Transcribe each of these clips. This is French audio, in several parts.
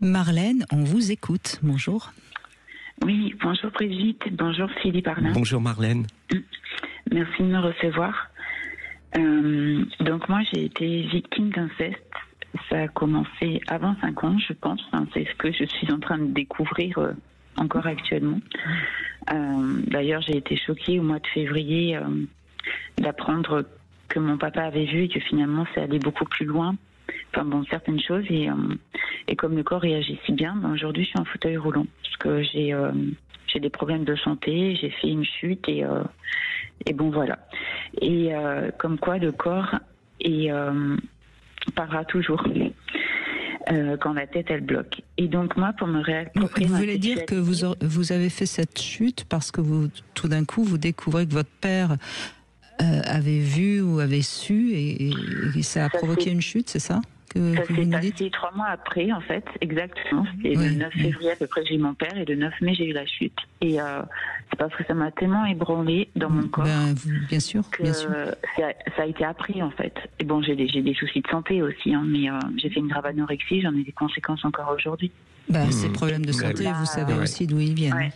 Marlène, on vous écoute. Bonjour. Oui, bonjour Brigitte, bonjour Philippe Arlin. Bonjour Marlène. Merci de me recevoir. Donc moi j'ai été victime d'inceste. Ça a commencé avant 5 ans, je pense. Enfin, c'est ce que je suis en train de découvrir encore actuellement. D'ailleurs, j'ai été choquée au mois de février d'apprendre que mon papa avait vu et que finalement c'est allé beaucoup plus loin. Enfin bon, certaines choses et comme le corps réagit si bien, aujourd'hui je suis en fauteuil roulant parce que j'ai des problèmes de santé, j'ai fait une chute et bon voilà. Et comme quoi le corps parlera toujours quand la tête elle bloque. Et donc moi pour me réapproprier, vous voulez dire que vous avez fait cette chute parce que tout d'un coup vous découvrez que votre père avait vu ou avait su et ça a provoqué une chute, c'est ça que ça vous s'est nous dites? passé 3 mois après, en fait, exactement. C'était le 9 février à peu près, j'ai eu mon père, et le 9 mai, j'ai eu la chute. Et c'est parce que ça m'a tellement ébranlé dans mon corps. Bien sûr, bien sûr. Ça a été appris, en fait. Et bon, j'ai des soucis de santé aussi, hein, mais j'ai fait une grave anorexie, j'en ai des conséquences encore aujourd'hui. Ces problèmes de santé, vous savez aussi d'où ils viennent.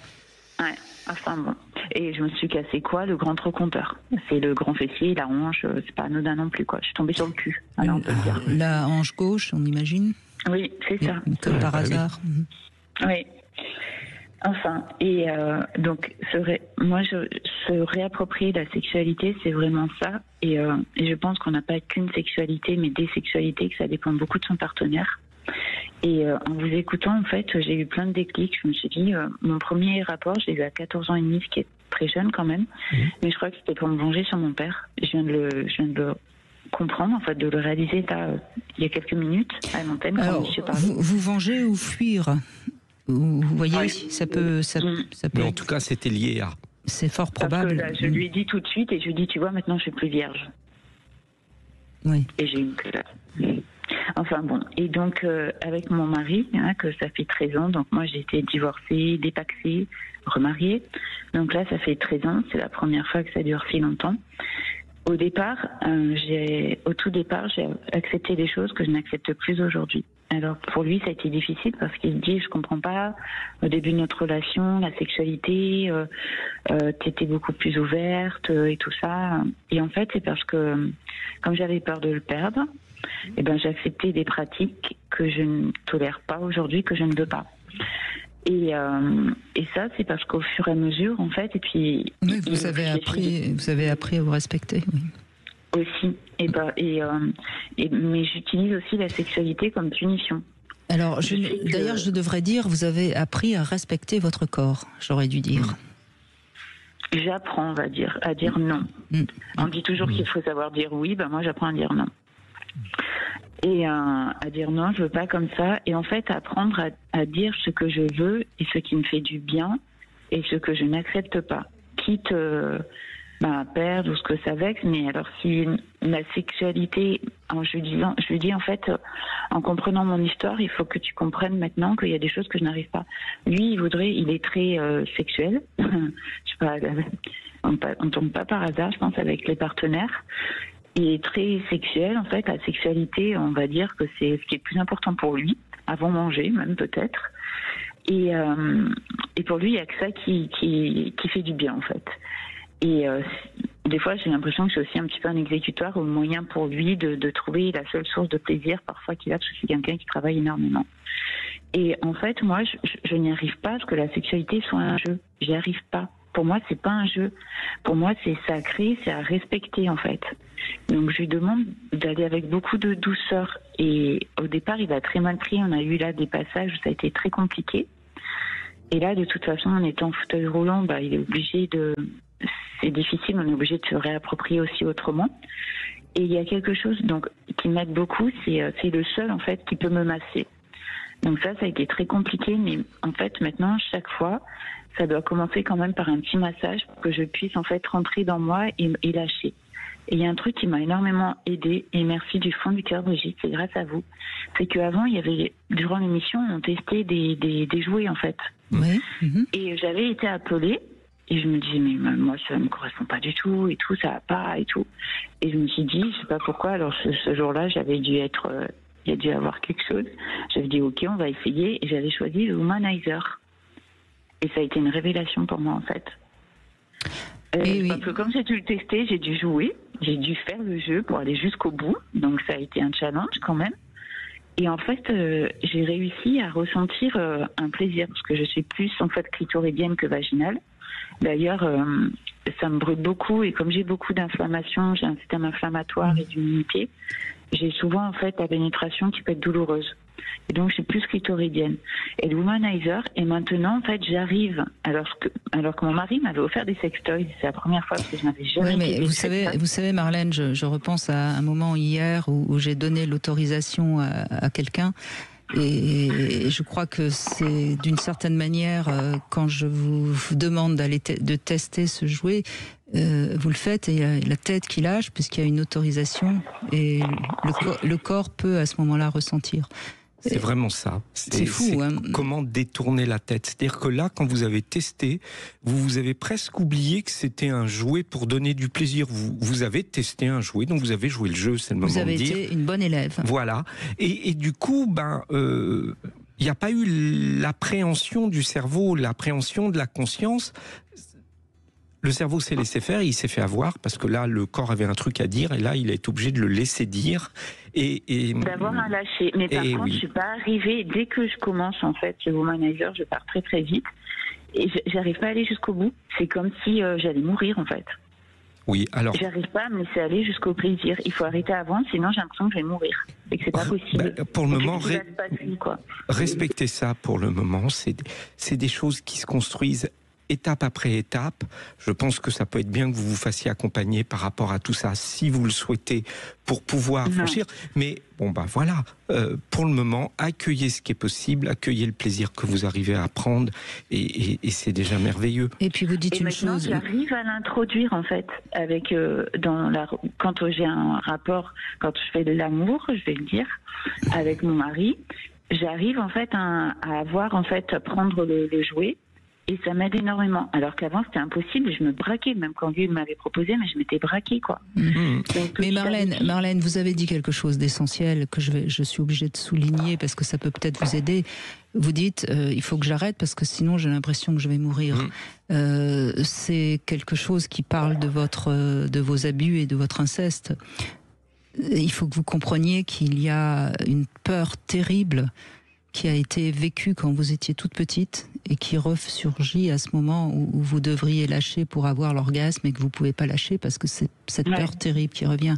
Ouais. Enfin bon. Et je me suis cassé le grand trochanteur. C'est le grand fessier, la hanche, c'est pas anodin non plus, quoi. Je suis tombée sur le cul, alors on peut le dire. La hanche gauche, on imagine? Oui, c'est ça. Comme par hasard. Oui. Enfin, et donc, moi, se réapproprier la sexualité, c'est vraiment ça. Et je pense qu'on n'a pas qu'une sexualité, mais des sexualités, que ça dépend beaucoup de son partenaire. Et en vous écoutant, en fait, j'ai eu plein de déclics. Je me suis dit, mon premier rapport, je l'ai eu à 14 ans et demi, ce qui est très jeune quand même. Mais je crois que c'était pour me venger sur mon père. Je viens de le comprendre, en fait, de le réaliser là, il y a quelques minutes à l'antenne. Alors, vous venger ou fuir? Vous voyez, ça peut. Mais en tout cas, c'était lié à. C'est fort probable. Parce que là, je lui ai dit tout de suite et je lui ai dit, tu vois, maintenant je suis plus vierge. Oui. Et j'ai eu une classe. Enfin bon, et donc avec mon mari, que ça fait 13 ans, donc moi j'ai été divorcée, dépaxée, remariée. Donc là ça fait 13 ans, c'est la première fois que ça dure si longtemps. Au tout départ, j'ai accepté des choses que je n'accepte plus aujourd'hui. Alors pour lui ça a été difficile parce qu'il dit je comprends pas, au début de notre relation, la sexualité, t'étais beaucoup plus ouverte et tout ça. Et en fait c'est parce que comme j'avais peur de le perdre, j'ai accepté des pratiques que je ne tolère pas aujourd'hui, que je ne veux pas. Et ça, c'est parce qu'au fur et à mesure, en fait, et puis... Oui, vous avez appris à vous respecter, oui. Aussi. Mais j'utilise aussi la sexualité comme punition. Alors, d'ailleurs, je devrais dire, vous avez appris à respecter votre corps, j'aurais dû dire. J'apprends, on va dire, à dire non. On dit toujours qu'il faut savoir dire oui, moi j'apprends à dire non. Et à dire non, je veux pas comme ça. Et en fait, apprendre à dire ce que je veux et ce qui me fait du bien et ce que je n'accepte pas. Quitte à perdre ou ce que ça vexe. Mais alors, si la sexualité, je lui dis en fait, en comprenant mon histoire, il faut que tu comprennes maintenant qu'il y a des choses que je n'arrive pas. Lui, il est très sexuel. Je sais pas, on tombe pas par hasard, je pense, avec les partenaires. Il est très sexuel, en fait. La sexualité, on va dire que c'est ce qui est le plus important pour lui, avant manger, même peut-être. Et pour lui, il n'y a que ça qui fait du bien, en fait. Et des fois, j'ai l'impression que c'est aussi un petit peu un exécutoire ou un moyen pour lui de trouver la seule source de plaisir, parfois qu'il a, parce que c'est quelqu'un qui travaille énormément. Et en fait, moi, je n'y arrive pas parce que la sexualité soit un jeu. J'y arrive pas. Pour moi, c'est pas un jeu. Pour moi, c'est sacré, c'est à respecter, en fait. Donc, je lui demande d'aller avec beaucoup de douceur. Et au départ, il a très mal pris. On a eu là des passages où ça a été très compliqué. Et là, de toute façon, en étant en fauteuil roulant, il est obligé c'est difficile, on est obligé de se réapproprier aussi autrement. Et il y a quelque chose qui m'aide beaucoup, c'est le seul, en fait, qui peut me masser. Donc ça a été très compliqué, mais en fait, maintenant, chaque fois, ça doit commencer quand même par un petit massage pour que je puisse, en fait, rentrer dans moi et lâcher. Et il y a un truc qui m'a énormément aidée, et merci du fond du cœur, Brigitte, c'est grâce à vous. C'est qu'avant, durant l'émission, on testait des jouets, en fait. Oui. Et j'avais été appelée, et je me disais, mais moi, ça ne me correspond pas du tout, et tout, ça va pas, et tout. Et je me suis dit, je sais pas pourquoi, alors ce jour-là, j'avais dû être il y a dû y avoir quelque chose. J'avais dit ok, on va essayer, et j'avais choisi le Womanizer. Et ça a été une révélation pour moi en fait. Parce que comme j'ai dû le tester, j'ai dû jouer, j'ai dû faire le jeu pour aller jusqu'au bout, donc ça a été un challenge quand même. Et en fait, j'ai réussi à ressentir un plaisir, parce que je suis plus en fait clitoridienne que vaginale. D'ailleurs, ça me brûle beaucoup, et comme j'ai beaucoup d'inflammation, j'ai un système inflammatoire et d'immunité, j'ai souvent en fait la pénétration qui peut être douloureuse. Et donc, je suis plus clitoridienne. Et le Womanizer, et maintenant, en fait, j'arrive, alors que mon mari m'avait offert des sextoys, c'est la première fois, parce que je n'avais jamais... Oui, mais vous savez, Marlène, je repense à un moment hier où j'ai donné l'autorisation à quelqu'un, et je crois que c'est d'une certaine manière, quand je vous demande de tester ce jouet, vous le faites et il y a la tête qui lâche puisqu'il y a une autorisation, et le corps peut à ce moment-là ressentir. C'est vraiment ça. C'est fou. Hein. Comment détourner la tête. C'est-à-dire que là, quand vous avez testé, vous avez presque oublié que c'était un jouet pour donner du plaisir. Vous avez testé un jouet, donc vous avez joué le jeu, c'est le moment de dire. Vous avez été une bonne élève. Voilà. Et du coup, il n'y a pas eu l'appréhension du cerveau, l'appréhension de la conscience. Le cerveau s'est laissé faire, il s'est fait avoir, parce que là, le corps avait un truc à dire, et là, il est obligé de le laisser dire. D'avoir un lâcher. Mais par contre, je ne suis pas arrivée, dès que je commence, en fait, le Womanizer, je pars très très vite, et j'arrive pas à aller jusqu'au bout. C'est comme si j'allais mourir, en fait. Oui, alors... J'arrive pas à me laisser aller jusqu'au plaisir. Il faut arrêter avant, sinon j'ai l'impression que je vais mourir. Et que c'est pas possible. Pour le moment, respectez ça pour le moment. C'est des choses qui se construisent étape après étape. Je pense que ça peut être bien que vous vous fassiez accompagner par rapport à tout ça, si vous le souhaitez, pour pouvoir franchir. Mais voilà, pour le moment, accueillez ce qui est possible, accueillez le plaisir que vous arrivez à prendre, et c'est déjà merveilleux. Et puis vous dites une chose... J'arrive à l'introduire en fait, avec quand j'ai un rapport, quand je fais de l'amour, je vais le dire, avec mon mari, j'arrive en fait à avoir en fait, à prendre le jouet. Et ça m'aide énormément. Alors qu'avant, c'était impossible. Je me braquais, même quand lui m'avait proposé, mais je m'étais braquée, quoi. Donc, mais Marlène, vous avez dit quelque chose d'essentiel que je suis obligée de souligner parce que ça peut peut-être vous aider. Vous dites, il faut que j'arrête parce que sinon j'ai l'impression que je vais mourir. C'est quelque chose qui parle de vos abus et de votre inceste. Il faut que vous compreniez qu'il y a une peur terrible qui a été vécue quand vous étiez toute petite et qui ressurgit à ce moment où vous devriez lâcher pour avoir l'orgasme et que vous pouvez pas lâcher parce que c'est cette peur terrible qui revient.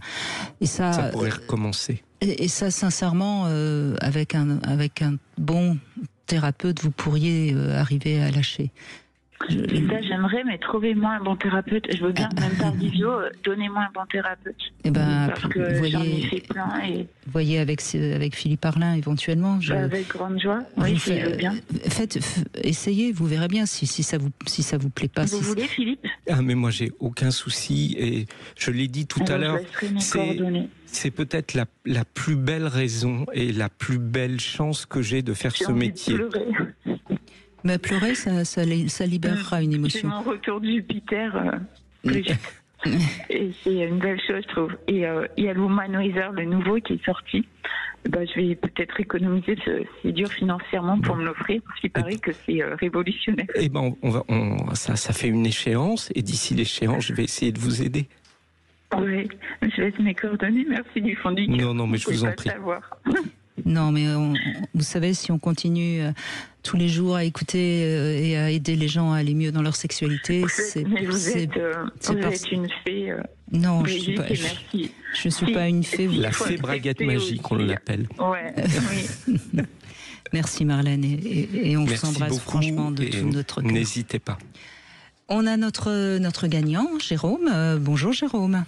Et ça pourrait recommencer. Et ça, sincèrement, avec un bon thérapeute, vous pourriez arriver à lâcher. Ça, j'aimerais, mais trouvez-moi un bon thérapeute. Je veux bien, même par visio, donnez-moi un bon thérapeute. Parce que j'en ai fait plein. Voyez avec Philippe Arlin, éventuellement. Avec grande joie. Oui, je veux bien. Essayez, vous verrez bien si ça vous plaît pas. Vous voulez, Philippe ? Mais moi, j'ai aucun souci. Et je l'ai dit tout à l'heure. C'est peut-être la plus belle raison et la plus belle chance que j'ai de faire ce métier. Mais pleurer, ça libérera une émotion. C'est mon retour de Jupiter. Et c'est une belle chose, je trouve. Et il y a le Womanizer, le nouveau, qui est sorti. Je vais peut-être économiser, c'est dur financièrement pour me l'offrir, parce qu'il paraît que c'est révolutionnaire. Ça fait une échéance, et d'ici l'échéance, je vais essayer de vous aider. Oui, je laisse mes coordonnées, merci du fond du cœur. Non, mais je vous en prie. Non, mais vous savez, si on continue tous les jours à écouter et à aider les gens à aller mieux dans leur sexualité, vous êtes une fée. Non, je ne suis pas une fée. La fée braguette magique, on l'appelle. Ouais, oui. Merci Marlène, et on vous embrasse franchement de tout notre cœur. N'hésitez pas. On a notre gagnant, Jérôme. Bonjour Jérôme.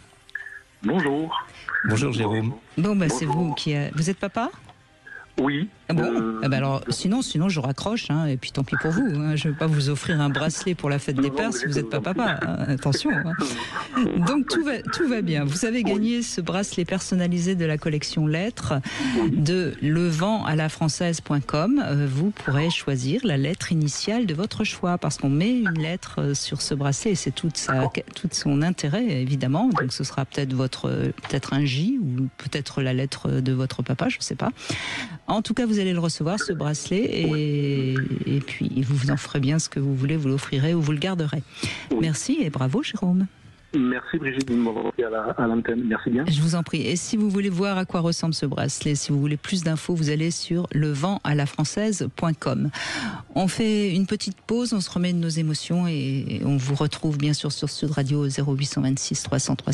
Bonjour. Bonjour Jérôme. Bon, c'est vous qui... Vous êtes papa ? Oui. Ah bon alors, sinon je raccroche, hein, et puis tant pis pour vous. Hein, je ne vais pas vous offrir un bracelet pour la fête des pères si vous n'êtes pas papa. Hein, attention. Hein. Donc tout va bien. Vous avez gagné ce bracelet personnalisé de la collection Lettres de leventalafrançaise.com. Vous pourrez choisir la lettre initiale de votre choix, parce qu'on met une lettre sur ce bracelet et c'est tout son intérêt, évidemment. Donc ce sera peut-être un J ou peut-être la lettre de votre papa, je ne sais pas. En tout cas, vous allez le recevoir, ce bracelet, et puis vous en ferez bien ce que vous voulez, vous l'offrirez ou vous le garderez. Oui. Merci et bravo, Jérôme. Merci Brigitte de m'avoir pris à l'antenne, merci bien. Je vous en prie. Et si vous voulez voir à quoi ressemble ce bracelet, si vous voulez plus d'infos, vous allez sur leventalafrançaise.com. On fait une petite pause, on se remet de nos émotions et on vous retrouve bien sûr sur Sud Radio 0826 300 300.